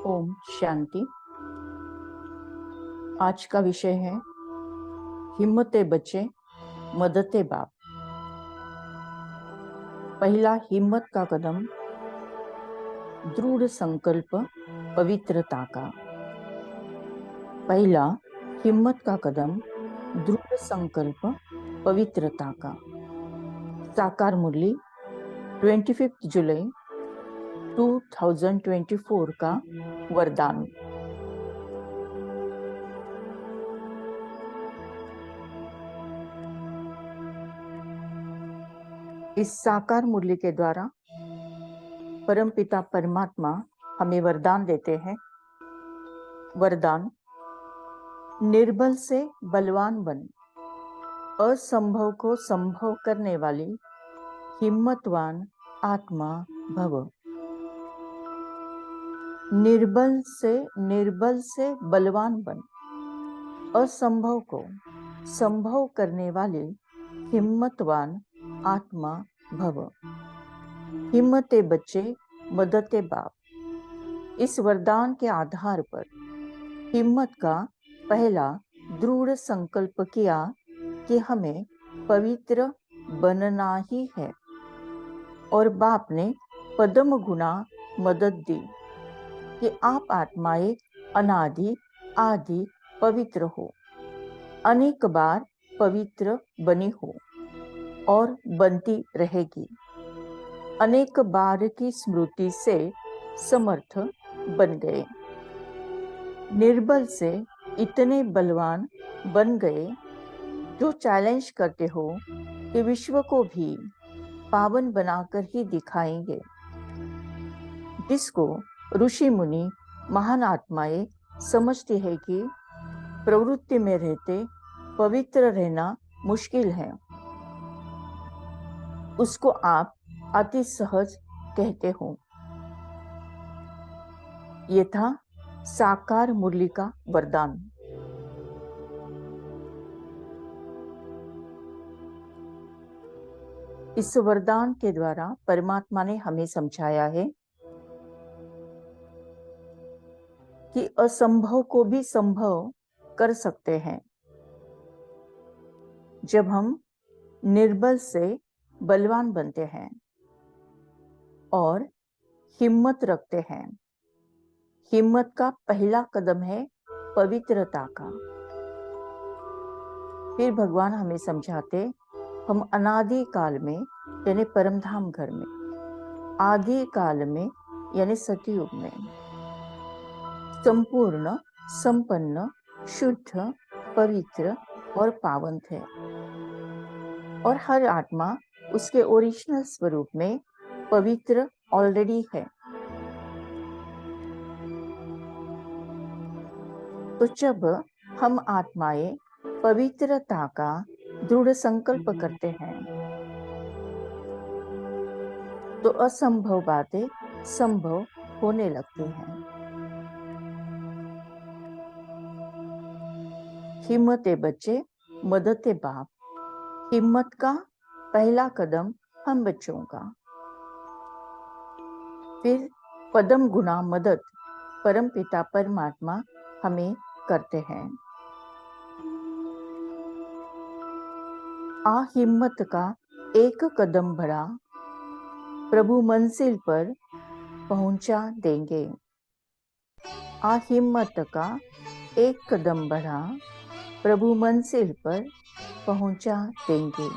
ओम शांति। आज का विषय है हिम्मते बच्चे मदते बाप। पहला हिम्मत का कदम दृढ़ संकल्प पवित्रता का। पहला हिम्मत का कदम दृढ़ संकल्प पवित्रता का। साकार मुरली 25 जुलाई 2024 का वरदान। इस साकार मुरली के द्वारा परमपिता परमात्मा हमें वरदान देते हैं। वरदान: निर्बल से बलवान बन, असंभव को संभव करने वाली हिम्मतवान आत्मा भव। निर्बल से बलवान बन, असंभव को संभव करने वाले हिम्मतवान आत्मा भव। हिम्मते बच्चे मदते बाप। इस वरदान के आधार पर हिम्मत का पहला दृढ़ संकल्प किया कि हमें पवित्र बनना ही है, और बाप ने पदम गुना मदद दी कि आप आत्माएं अनादि आदि पवित्र हो, अनेक बार पवित्र बनी हो और बनती रहेगी। अनेक बार की स्मृति से समर्थ बन गए। निर्बल से इतने बलवान बन गए जो चैलेंज करते हो कि विश्व को भी पावन बनाकर ही दिखाएंगे, जिसको ऋषि मुनि महान आत्माएं समझती है कि प्रवृत्ति में रहते पवित्र रहना मुश्किल है, उसको आप अति सहज कहते हो। ये था साकार मुरली का वरदान। इस वरदान के द्वारा परमात्मा ने हमें समझाया है कि असंभव को भी संभव कर सकते हैं जब हम निर्बल से बलवान बनते हैं और हिम्मत रखते हैं। हिम्मत का पहला कदम है पवित्रता का। फिर भगवान हमें समझाते, हम अनादि काल में यानी परमधाम घर में, आदि काल में यानी सतयुग में संपूर्ण, संपन्न, शुद्ध, पवित्र और पावन थे, और हर आत्मा उसके ओरिजिनल स्वरूप में पवित्र ऑलरेडी है। तो जब हम आत्माएं पवित्रता का दृढ़ संकल्प करते हैं तो असंभव बातें संभव होने लगती हैं। हिम्मते बच्चे मदते बाप। हिम्मत का पहला कदम हम बच्चों का। फिर पदम गुना मदद परमपिता परमात्मा हमें करते हैं। आ हिम्मत का एक कदम बढ़ा, प्रभु मंजिल पर पहुंचा देंगे। आ हिम्मत का एक कदम बढ़ा, प्रभु मंजिल पर पहुंचा देंगे।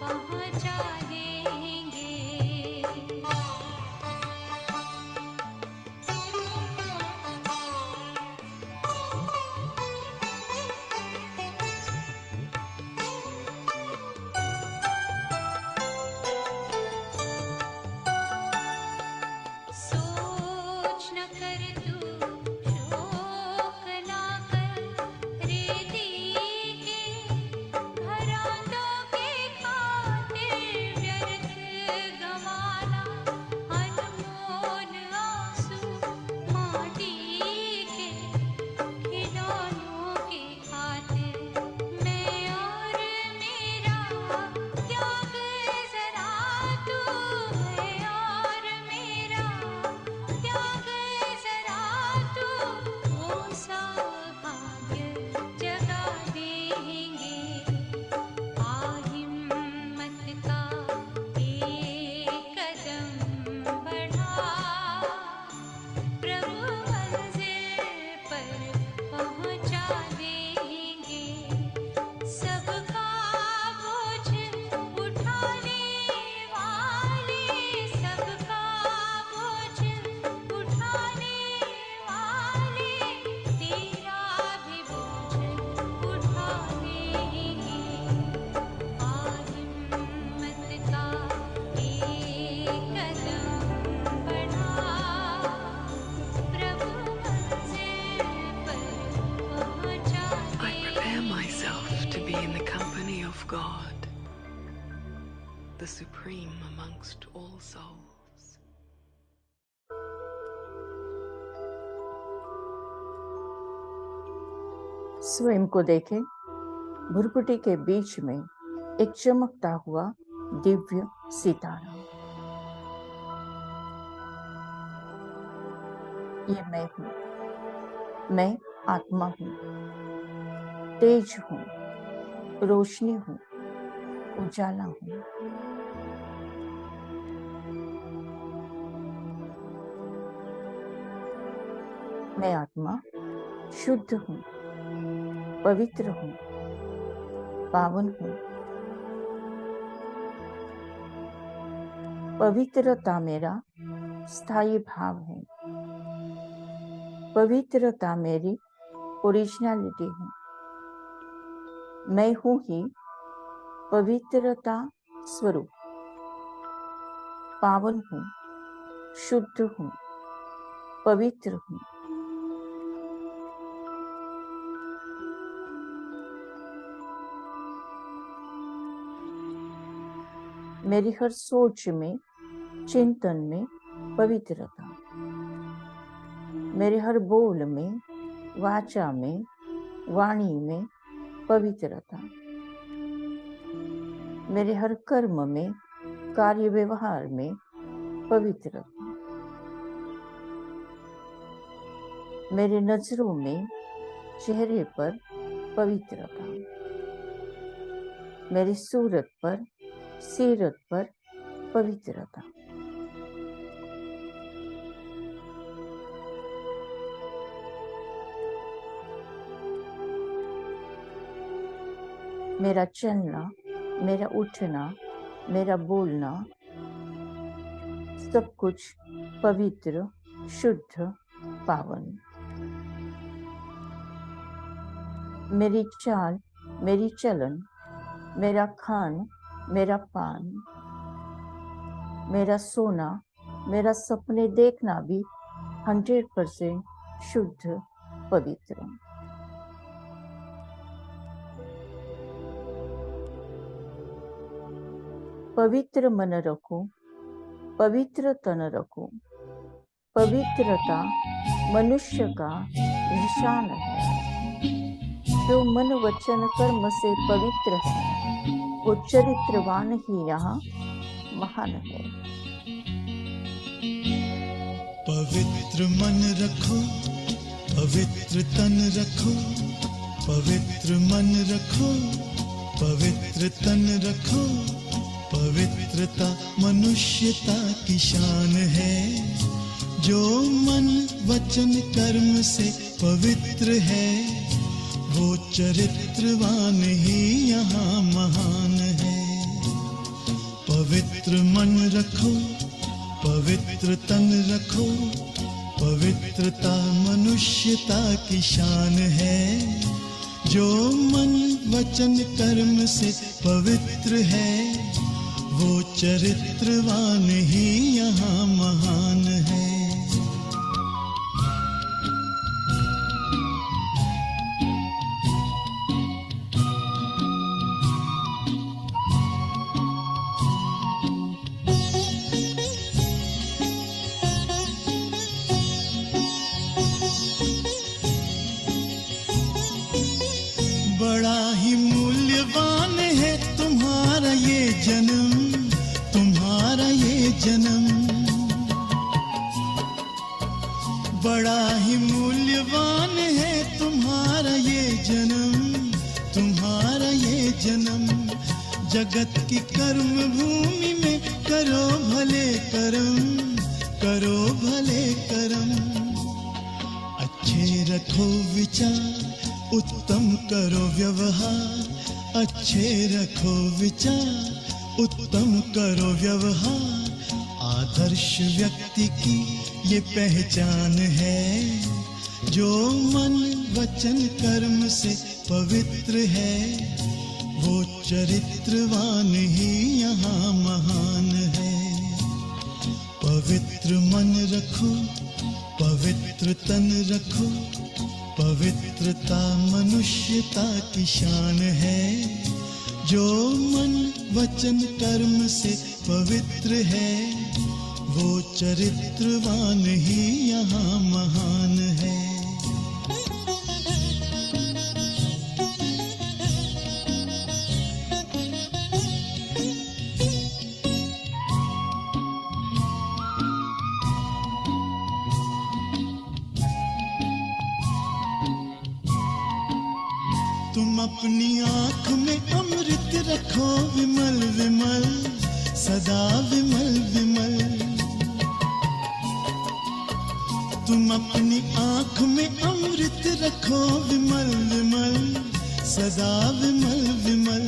पहुँचा देंगे। सोच न कर तू, शोक ना कर, रेती के घरानों के खातिर व्यर्थ गंवाना, अनमोल आंसू माटी के खिलौनों के खातिर। मैं और मेरा त्याग जरा तू, मैं और मेरा त्याग जरा तू, वो सा भाग्य जगा देंगे। आ हिम्मत का एक कदम बढ़ा, प्रभु मंजिल पर पहुँचा देंगे। सबका बोझ उठाने वाले, सबका बोझ उठाने वाले, तेरा भी बोझ उठा लेंगे। आ हिम्मत का एक कदम बढ़ा, प्रभु मंजिल पर पहुँचा I prepare myself to be in the company of God, the supreme amongst all souls. स्वयं को देखें, भुरकुटी के बीच में एक चमकता हुआ दिव्य सितारा। ये मैं हूँ, मैं आत्मा हूँ, तेज हूँ, रोशनी हूँ, उजाला हूँ। मैं आत्मा शुद्ध हूँ, पवित्र हूँ, पावन हूँ। पवित्रता मेरा स्थायी भाव है। पवित्रता मेरी ओरिजिनलिटी है। मैं हूँ ही पवित्रता स्वरूप। पावन हूँ, शुद्ध हूँ, पवित्र हूँ। मेरी हर सोच में, चिंतन में पवित्रता, मेरे हर बोल में, वाचा में, वाणी में पवित्रता, मेरे हर कर्म में, कार्य व्यवहार में पवित्रता, मेरे नजरों में, चेहरे पर पवित्रता, मेरी सूरत पर, सीरत पर पवित्रता। मेरा चलना, मेरा उठना, मेरा बोलना सब कुछ पवित्र, शुद्ध, पावन। मेरी चाल, मेरी चलन, मेरा खान, मेरा पान, मेरा सोना, मेरा सपने देखना भी 100% शुद्ध, पवित्र। पवित्र मन रखो, पवित्र तन रखो। पवित्रता मनुष्य का निशान है। जो मन वचन कर्म से पवित्र है, वो चरित्रवान ही यहाँ महान है। पवित्र मन रखो, पवित्र तन रखो, पवित्र मन रखो, पवित्र तन रखो। पवित्रता मनुष्यता की शान है। जो मन वचन कर्म से पवित्र है, वो चरित्रवान ही यहाँ महान है। पवित्र मन रखो, पवित्र तन रखो, पवित्रता मनुष्यता की शान है। जो मन वचन कर्म से पवित्र है, वो चरित्रवान ही यहाँ महान है। बड़ा ही मूल्यवान है तुम्हारा ये जन्म, तुम्हारा ये जन्म। बड़ा ही मूल्यवान है तुम्हारा ये जन्म, तुम्हारा ये जन्म। जगत की कर्म भूमि में करो भले कर्म, करो भले कर्म। अच्छे रखो विचार, उत्तम करो व्यवहार। अच्छे रखो विचार, उत्तम करो व्यवहार। आदर्श व्यक्ति की ये पहचान है, जो मन वचन कर्म से पवित्र है, वो चरित्रवान ही यहाँ महान है। पवित्र मन रखो, पवित्र तन रखो, पवित्रता मनुष्यता की शान है। जो मन वचन कर्म से पवित्र है, वो चरित्रवान ही यहाँ महान है। तुम अपनी आँख में अमृत रखो विमल विमल, सदा विमल विमल। तुम अपनी आँख में अमृत रखो विमल विमल, सदा विमल विमल।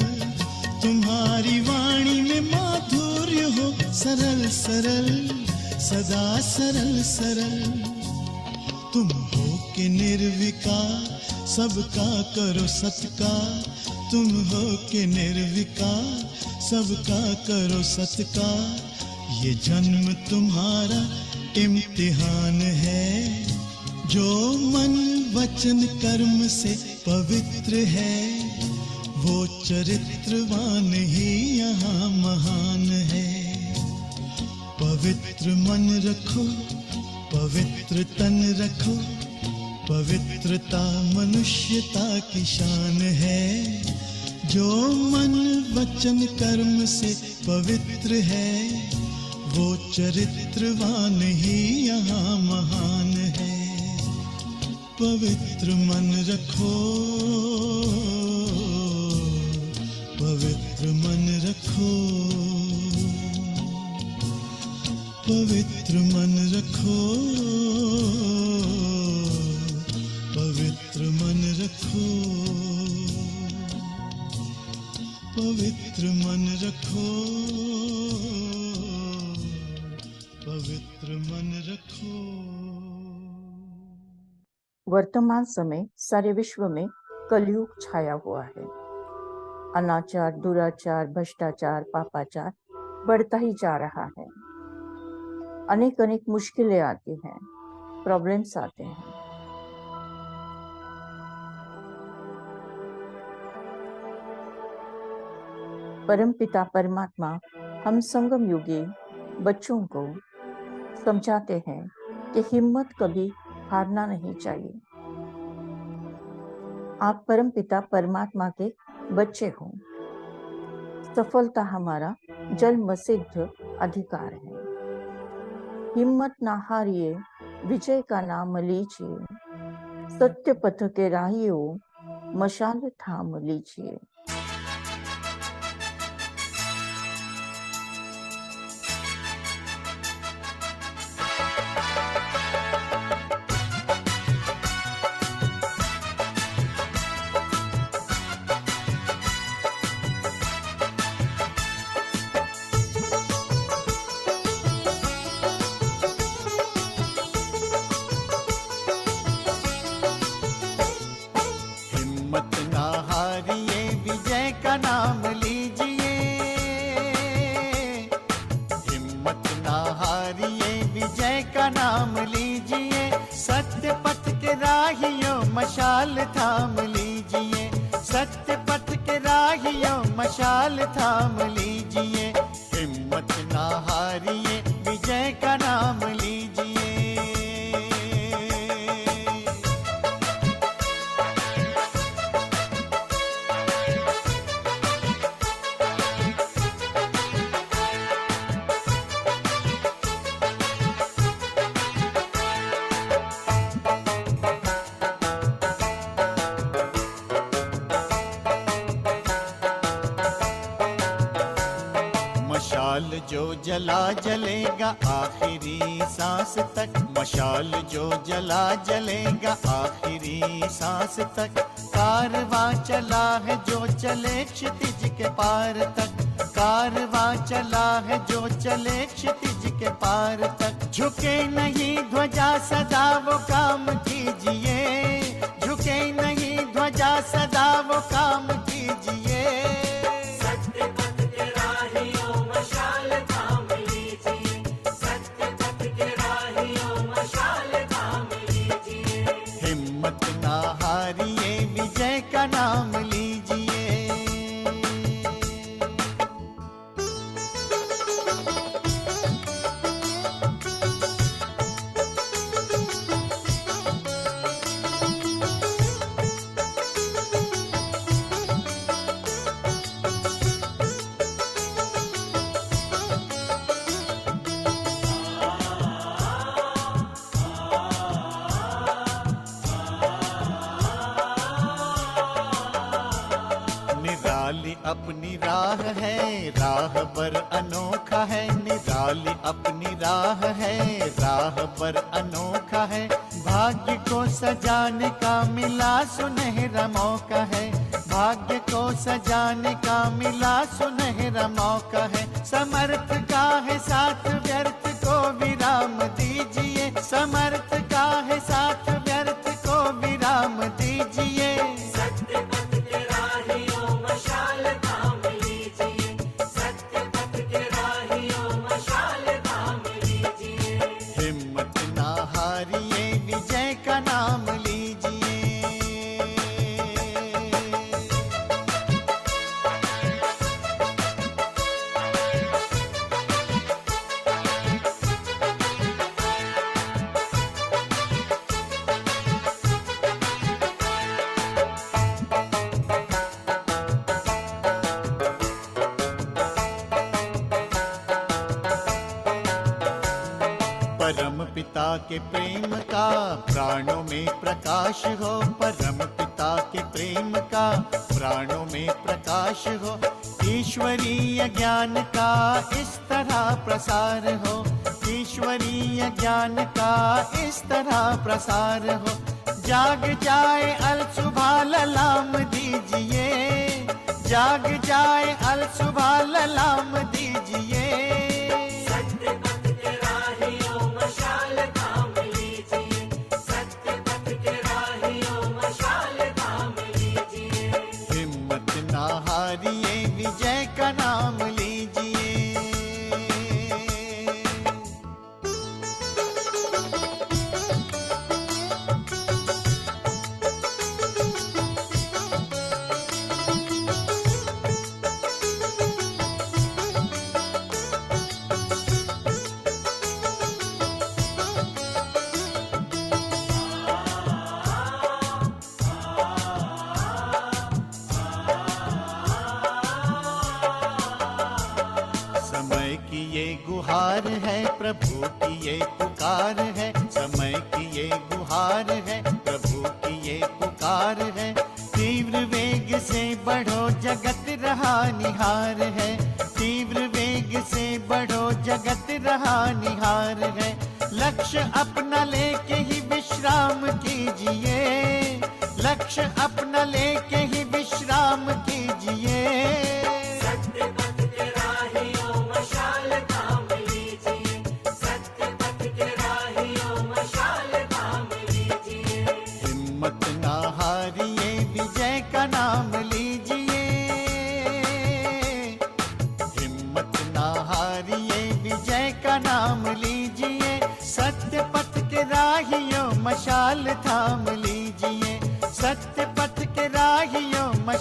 तुम्हारी वाणी में माधुर्य हो सरल सरल, सदा सरल सरल। तुम हो के निर्विकार, सबका करो सत्कार। तुम हो के निर्विकार, सबका करो सत्कार। ये जन्म तुम्हारा इम्तिहान है, जो मन वचन कर्म से पवित्र है, वो चरित्रवान ही यहाँ महान है। पवित्र मन रखो, पवित्र तन रखो, पवित्रता मनुष्यता की शान है। जो मन वचन कर्म से पवित्र है, वो चरित्रवान ही यहाँ महान है। पवित्र मन रखो, पवित्र मन रखो, पवित्र मन रखो, पवित्र मन रखो, पवित्र मन रखो, पवित्र मन रखो। वर्तमान समय सारे विश्व में कलयुग छाया हुआ है। अनाचार, दुराचार, भ्रष्टाचार, पापाचार बढ़ता ही जा रहा है। अनेक अनेक मुश्किलें आती हैं, प्रॉब्लम्स आते हैं। परमपिता परमात्मा हम संगम युगी बच्चों को समझाते हैं कि हिम्मत कभी हारना नहीं चाहिए। आप परमपिता परमात्मा के बच्चे हो। सफलता हमारा जन्म सिद्ध अधिकार है। हिम्मत ना हारिए, विजय का नाम लीजिए। सत्य पथ के राहियों, मशाल थाम लीजिए। मशाल थाम लीजिए, सत्य पथ के राहियों मशाल थाम लीजिए, हिम्मत ना हारिए, विजय का नाम लीजिए। मशाल जो जला जलेगा आखिरी सांस तक, मशाल जो जला जलेगा आखिरी सांस तक, कारवां चला है जो चले क्षितिज के पार तक, कारवां चला है जो चले क्षितिज के पार तक। झुके नहीं ध्वजा सदा वो काम कीजिए, झुके नहीं ध्वजा सदा वो काम कीजिए। हिम्मत ना हारिए, विजय का नाम लीजिए। निराली अपनी राह है, राह पर अनोखा है, निराली अपनी राह है, राह पर अनोखा है, भाग्य को सजाने का मिला सुनहरा मौका है, भाग्य को सजाने का मिला सुनहरा मौका है। समर्थ का है साथ, व्यर्थ को विराम दीजिए, समर्थ का है साथ, व्यर्थ को विराम दीजिए। हिम्मत ना हारिए, विजय का नाम लीजिए। परम पिता के प्रेम का प्राणों में प्रकाश हो, परम पिता के प्रेम का प्राणों में प्रकाश हो, ईश्वरीय ज्ञान का इस तरह प्रसार हो, ईश्वरीय ज्ञान का इस तरह प्रसार हो। जाग जाए अल सुबह ललाम दीजिए, जाग जाए अल सुबह ललाम दीजिए। हिम्मत ना हारिए, विजय का नाम लीजिए। समय की ये गुहार है, प्रभु की ये पुकार है, समय की ये गुहार है, प्रभु की ये पुकार है। तीव्र वेग से बढ़ो जगत रहा निहार है, तीव्र वेग से बढ़ो जगत रहा निहार है। लक्ष्य अपना लेके ही विश्राम कीजिए, लक्ष्य अपना लेके ही विश्राम कीजिए। हिम्मत ना हारिए, विजय का नाम लीजिए, हिम्मत ना हारिए, विजय का नाम लीजिए। सत्य पथ के राहियों मशाल थाम लीजिए, सत्य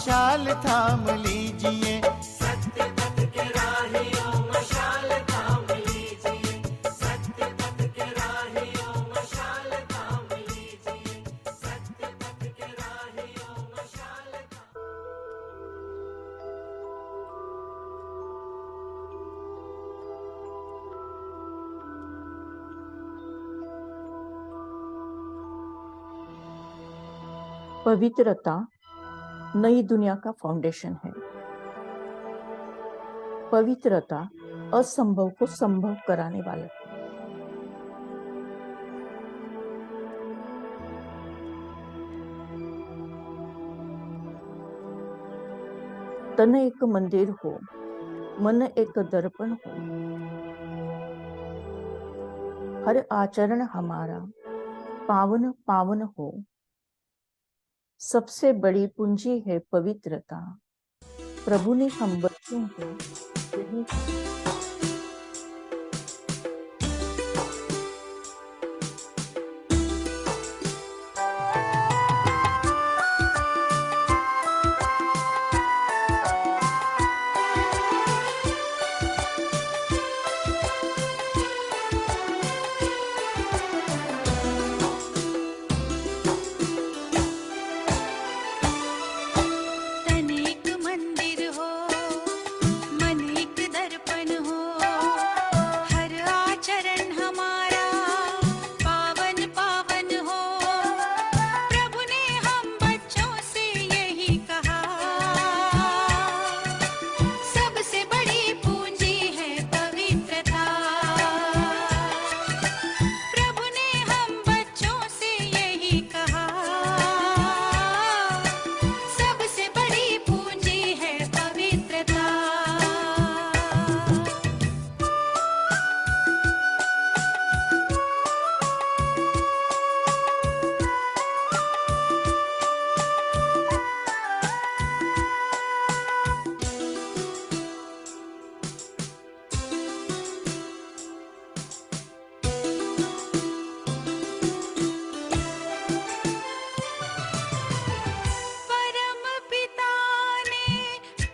मशाल थाम लीजिए। पवित्रता नई दुनिया का फाउंडेशन है। पवित्रता असंभव को संभव कराने वाला है। तन एक मंदिर हो, मन एक दर्पण हो, हर आचरण हमारा पावन पावन हो। सबसे बड़ी पूंजी है पवित्रता। प्रभु ने हम बच्चों को यही कहा। तन एक मंदिर हो, मन एक दर्पण हो, हर आचरण हमारा पावन पावन हो। प्रभु ने हम बच्चों से यही कहा, सबसे बड़ी पूंजी है पवित्रता। प्रभु ने हम बच्चों से यही कहा, सबसे बड़ी पूंजी है पवित्रता। परम पिता ने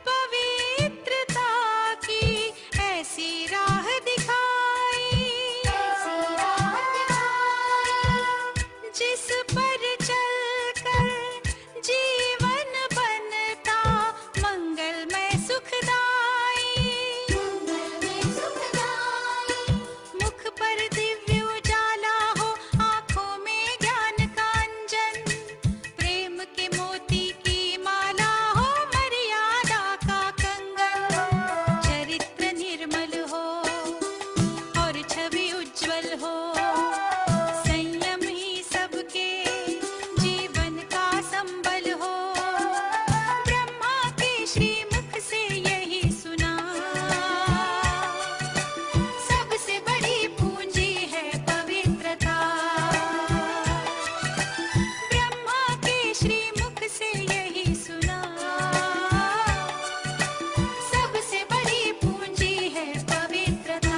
पवित्रता की ऐसी राह दिखाई, जिस पर चलकर जीवन बनता मंगलमय सुखदाई। मुख पर दिव्य उजाला हो, आंखों में ज्ञान का अंजन, प्रेम के मोती की माला हो, मर्यादा का कंगन। चरित्र निर्मल हो और छवि उज्जवल हो, संयम ही सबके जीवन का संबल हो। ब्रह्मा के श्रीमुख से यही सुना, सबसे बड़ी पूंजी है पवित्रता। ब्रह्मा के श्रीमुख से यही सुना, सबसे बड़ी पूंजी है पवित्रता।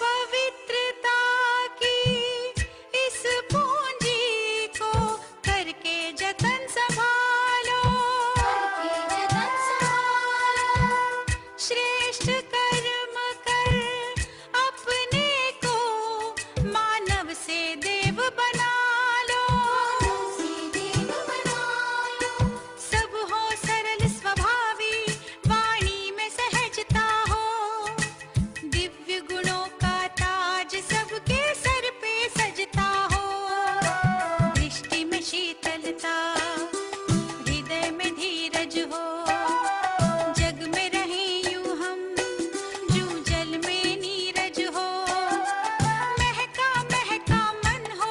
पवित्रता की इस पूंजी को करके जतन संभालो, श्रेष्ठ कर्म कर अपने को मानव से देव बना लो। सब हो सरल स्वभावी, वाणी में सहजता हो, दिव्य गुणों का ताज सबके सर पे सजता हो। दृष्टि में शीतलता, हृदय में धीरज हो, जग में रहें यूं हम जूं जल में नीरज हो। महका महका मन हो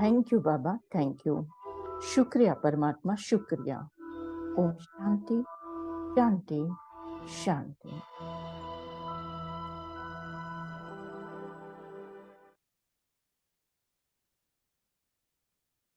thank you Baba, thank you. शुक्रिया परमात्मा, शुक्रिया। ओम शांति शांति शांति।